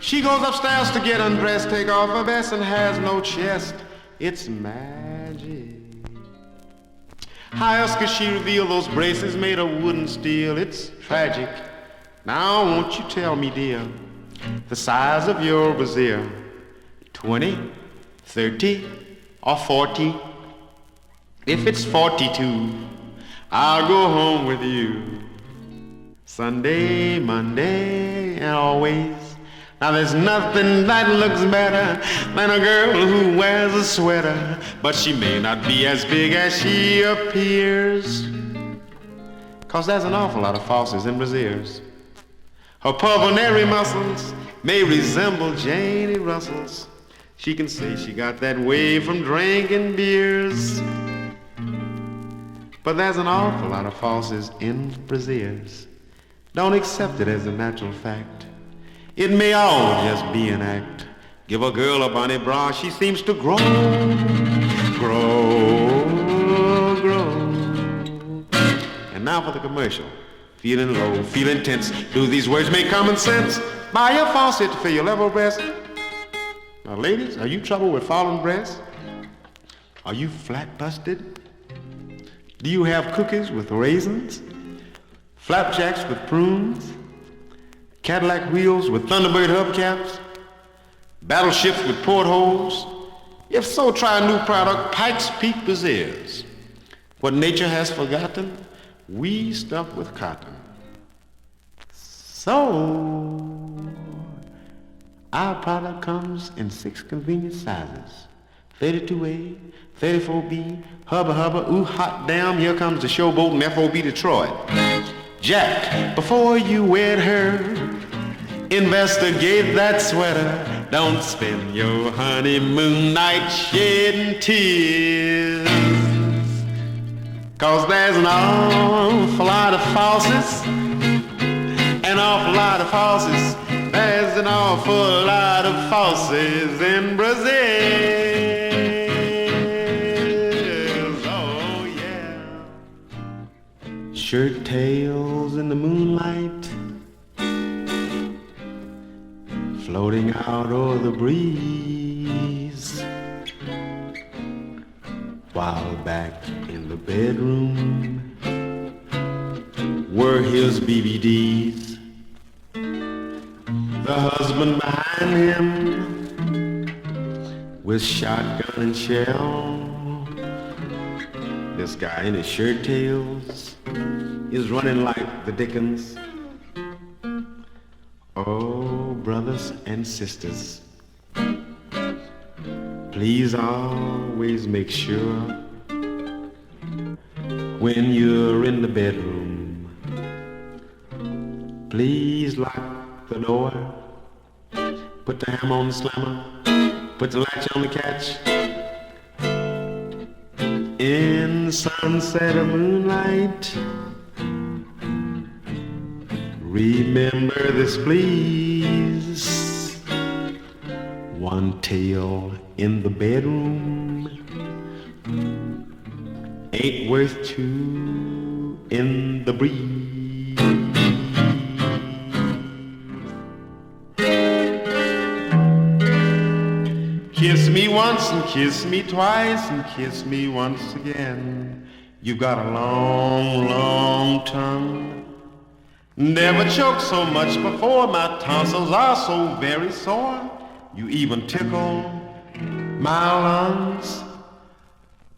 She goes upstairs to get undressed, take off her vest and has no chest. It's magic. How else could she reveal those braces made of wood and steel? It's tragic. Now won't you tell me, dear, the size of your brassiere? 20, 30, or 40? If it's 42, I'll go home with you. Sunday, Monday, and always. Now there's nothing that looks better than a girl who wears a sweater, but she may not be as big as she appears, 'cause there's an awful lot of falsies in brassieres. Her pulmonary muscles may resemble Janie Russell's. She can say she got that way from drinking beers, but there's an awful lot of falsies in brassieres. Don't accept it as a natural fact. It may all just be an act. Give a girl a bunny bra, she seems to grow. And now for the commercial. Feeling low, feeling tense. Do these words make common sense? Buy your faucet for your level breast. Now ladies, are you troubled with fallen breasts? Are you flat busted? Do you have cookies with raisins? Flapjacks with prunes? Cadillac wheels with Thunderbird hubcaps? Battleships with portholes? If so, try a new product, Pikes Peak brassieres. What nature has forgotten, we stuff with cotton. So, our product comes in 6 convenient sizes. 32A, 34B, hubba hubba, ooh hot damn, here comes the showboat and FOB Detroit. Jack, before you wed her, investigate that sweater. Don't spend your honeymoon night shedding tears, 'cause there's an awful lot of falsies, an awful lot of falsies. There's an awful lot of falsies in brassieres. Oh yeah. Shirt tails in the moonlight, floating out o'er the breeze, while back in the bedroom were his BBDs. The husband behind him with shotgun and shell. This guy in his shirt tails is running like the Dickens. Oh, brothers and sisters, please always make sure when you're in the bedroom, please lock the door, put the hammer on the slammer, put the latch on the catch. In the sunset or moonlight, remember this please. One tail in the bedroom ain't worth two in the breeze. Kiss me once and kiss me twice and kiss me once again. You've got a long, long tongue. Never choked so much before. My tonsils are so very sore. You even tickle my lungs.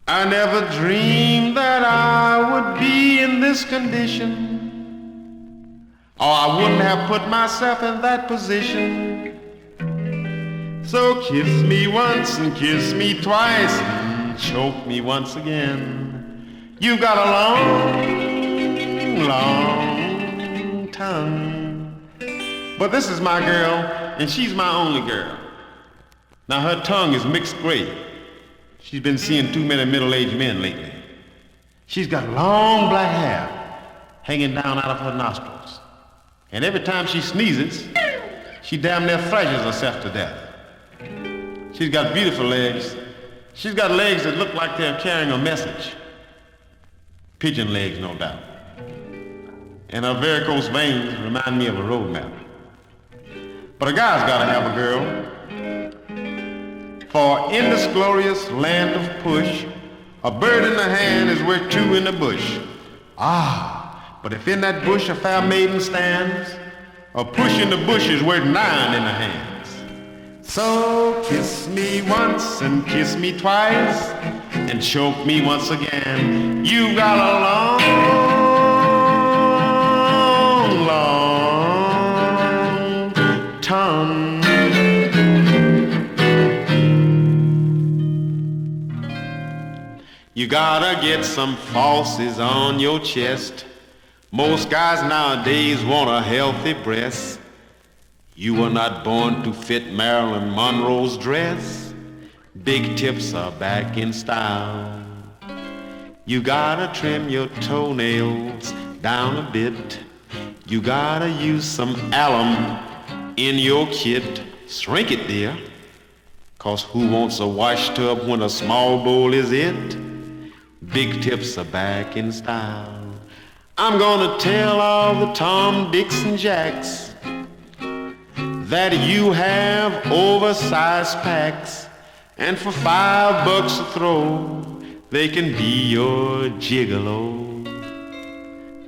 I never dreamed that I would be in this condition, or I wouldn't have put myself in that position. So kiss me once and kiss me twice and choke me once again. You got a long, long tongue. But this is my girl, and she's my only girl. Now her tongue is mixed gray. She's been seeing too many middle-aged men lately. She's got long black hair hanging down out of her nostrils. And every time she sneezes, she damn near thrashes herself to death. She's got beautiful legs. She's got legs that look like they're carrying a message. Pigeon legs, no doubt. And her varicose veins remind me of a road map. But a guy's gotta have a girl. For in this glorious land of push, a bird in the hand is worth two in the bush. Ah, but if in that bush a fair maiden stands, a push in the bush is worth nine in the hands. So kiss me once and kiss me twice and choke me once again. You got a long, long tongue. You gotta get some falsies on your chest. Most guys nowadays want a healthy breast. You were not born to fit Marilyn Monroe's dress. Big tips are back in style. You gotta trim your toenails down a bit. You gotta use some alum in your kit. Shrink it, dear, 'cause who wants a wash tub when a small bowl is it? Big tips are back in style. I'm gonna tell all the Tom, Dicks, and Jacks that you have oversized packs, and for $5 a throw, they can be your gigolo.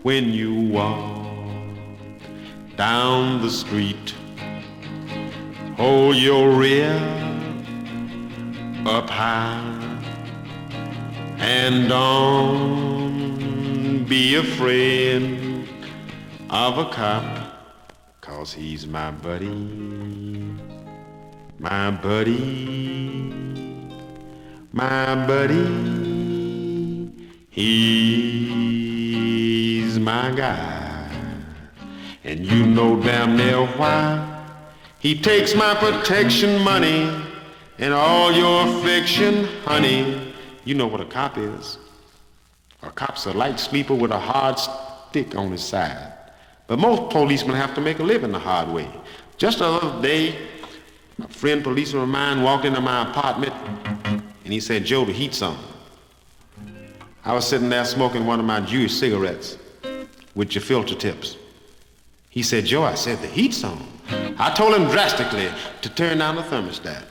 When you walk down the street, hold your rear up high, and don't be afraid of a cop, 'cause he's my buddy, my buddy, my buddy. He's my guy, and you know damn near why. He takes my protection money and all your affection, honey. You know what a cop is. A cop's a light sleeper with a hard stick on his side. But most policemen have to make a living the hard way. Just the other day, a friend policeman of mine walked into my apartment and he said, "Joe, the heat's on." I was sitting there smoking one of my Jewish cigarettes with your filter tips. He said, "Joe," I said, "the heat's on." I told him drastically to turn down the thermostat.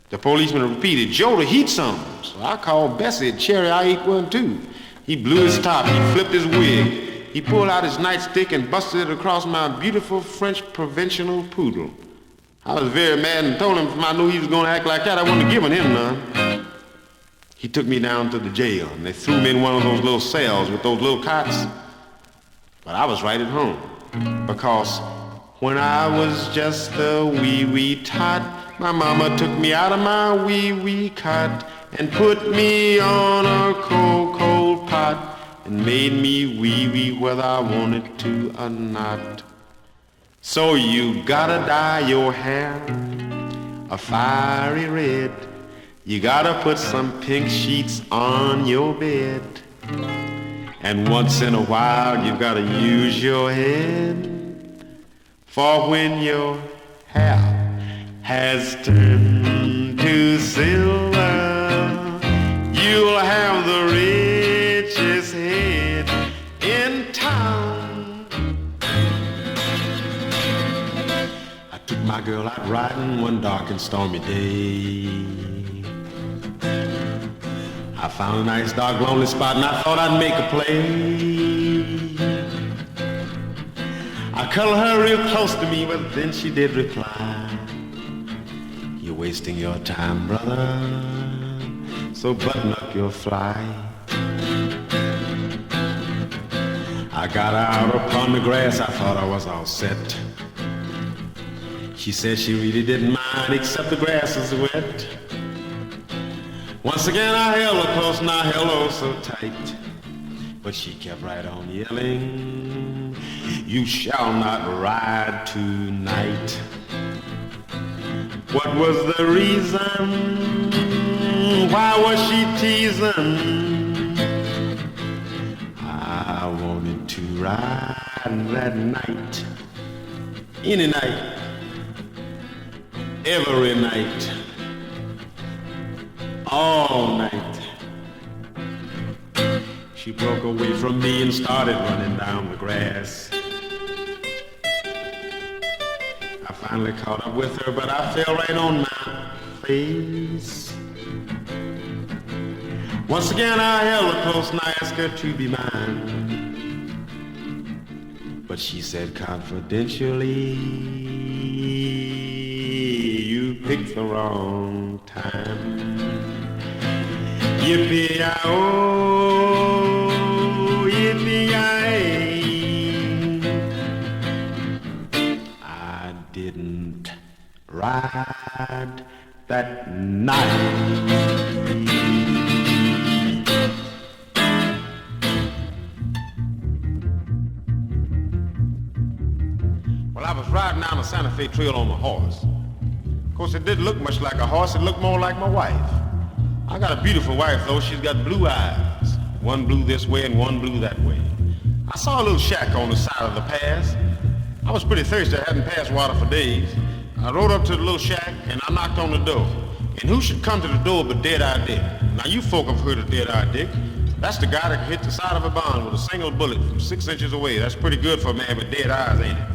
The policeman repeated, "Joe, the heat's on." So I called Bessie at Cherry I-812. He blew his top, he flipped his wig, he pulled out his nightstick and busted it across my beautiful French provincial poodle. I was very mad and told him if I knew he was going to act like that, I wouldn't have given him none. He took me down to the jail and they threw me in one of those little cells with those little cots. But I was right at home, because when I was just a wee tot, my mama took me out of my wee cot and put me on a cold pot and made me wee whether I wanted to or not. So you gotta dye your hair a fiery red. You gotta put some pink sheets on your bed. And once in a while you gotta use your head. For when your hair has turned to silver, you'll have the richest head in town. I took my girl out riding one dark and stormy day. I found a nice dark lonely spot and I thought I'd make a play. I cuddled her real close to me, but then she did reply, "You're wasting your time, brother, so button up your fly." I got out upon the grass, I thought I was all set. She said she really didn't mind, except the grass was wet. Once again I held her close and I held her so tight, but she kept right on yelling, "You shall not ride tonight." What was the reason? Why was she teasing? I wanted to ride that night. Any night. Every night. All night. She broke away from me and started running down the grass. I finally caught up with her, but I fell right on my face. Once again I held her close and I asked her to be mine. But she said confidentially, you picked the wrong time. Yippee-yi-oh, yippee-yi-ay. I didn't ride that night. Well, I was riding down the Santa Fe Trail on my horse. Of course, it didn't look much like a horse. It looked more like my wife. I got a beautiful wife, though. She's got blue eyes. One blue this way and one blue that way. I saw a little shack on the side of the pass. I was pretty thirsty. I hadn't passed water for days. I rode up to the little shack and I knocked on the door. And who should come to the door but Dead-Eye Dick? Now, you folk have heard of Dead-Eye Dick. That's the guy that can hit the side of a barn with a single bullet from 6 inches away. That's pretty good for a man with dead eyes, ain't it?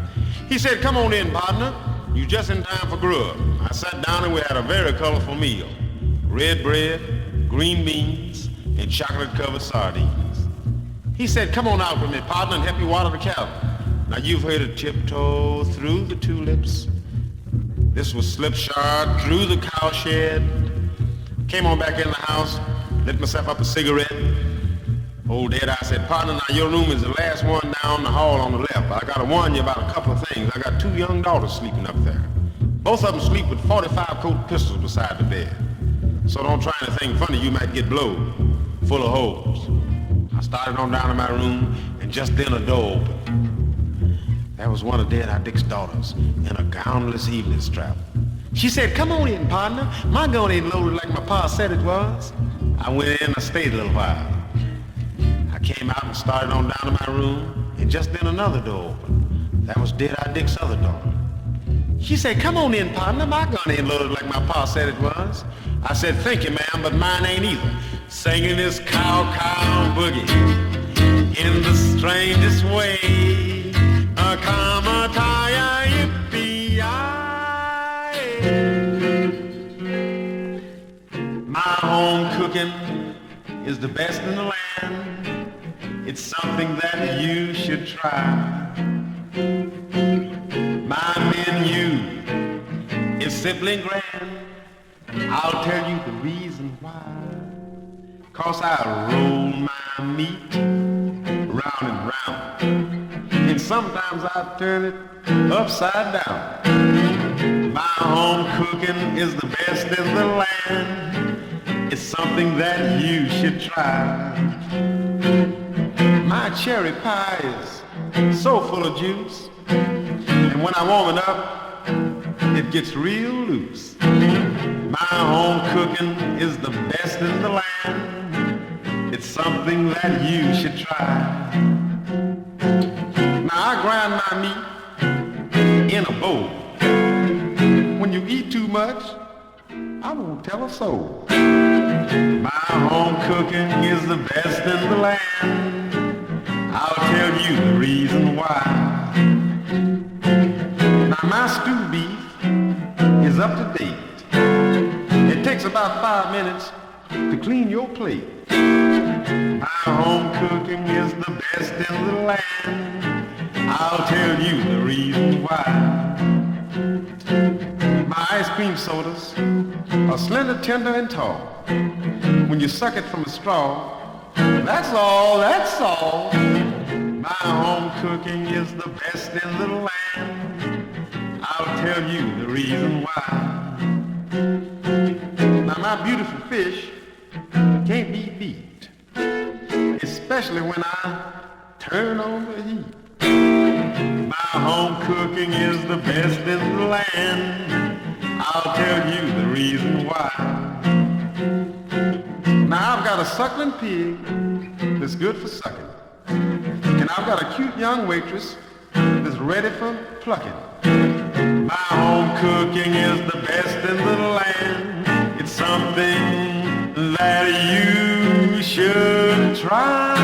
He said, come on in, partner. You just in time for grub. I sat down and we had a very colorful meal. Red bread, green beans, and chocolate-covered sardines. He said, come on out with me, partner, and help me water the cattle. Now, you've heard of tiptoe through the tulips. This was slipshod through the cowshed. Came on back in the house, lit myself up a cigarette. Old Dead-Eye said, partner, now your room is the last one down the hall on the left. But I got to warn you about a couple of things. I got 2 young daughters sleeping up there. Both of them sleep with 45 Colt pistols beside the bed. So don't try anything funny, you might get blowed, full of holes. I started on down to my room, and just then a door opened. There was one of Dead-Eye Dick's daughters in a gownless evening strap. She said, come on in, partner. My gun ain't loaded like my pa said it was. I went in, I stayed a little while. I came out and started on down to my room, and just then another door opened. That was Dead-Eye Dick's other daughter. She said, come on in, partner. My gun ain't loaded like my pa said it was. I said, thank you, ma'am, but mine ain't either. Singing this cow boogie in the strangest way. A kamataya yippee-yi. My home cooking is the best in the land. It's something that you should try. My menu is simply grand. I'll tell you the reason why. 'Cause I roll my meat round and round, and sometimes I turn it upside down. My home cooking is the best in the land. It's something that you should try. My cherry pie is so full of juice, and when I warm it up, it gets real loose. My home cooking is the best in the land. It's something that you should try. Now I grind my meat in a bowl. When you eat too much, I won't tell a soul. My home cooking is the best in the land. I'll tell you the reason why. Now my stew beef is up to date. It takes about 5 minutes to clean your plate. My home cooking is the best in the land. I'll tell you the reason why. My ice cream sodas are slender, tender, and tall. When you suck it from a straw, that's all, that's all. My home cooking is the best in the land. I'll tell you the reason why. Now my beautiful fish can't be beat, especially when I turn on the heat. My home cooking is the best in the land. I'll tell you the reason why. Now I've got a suckling pig that's good for sucking, and I've got a cute young waitress that's ready for plucking. My home cooking is the best in the land. It's something that you should try.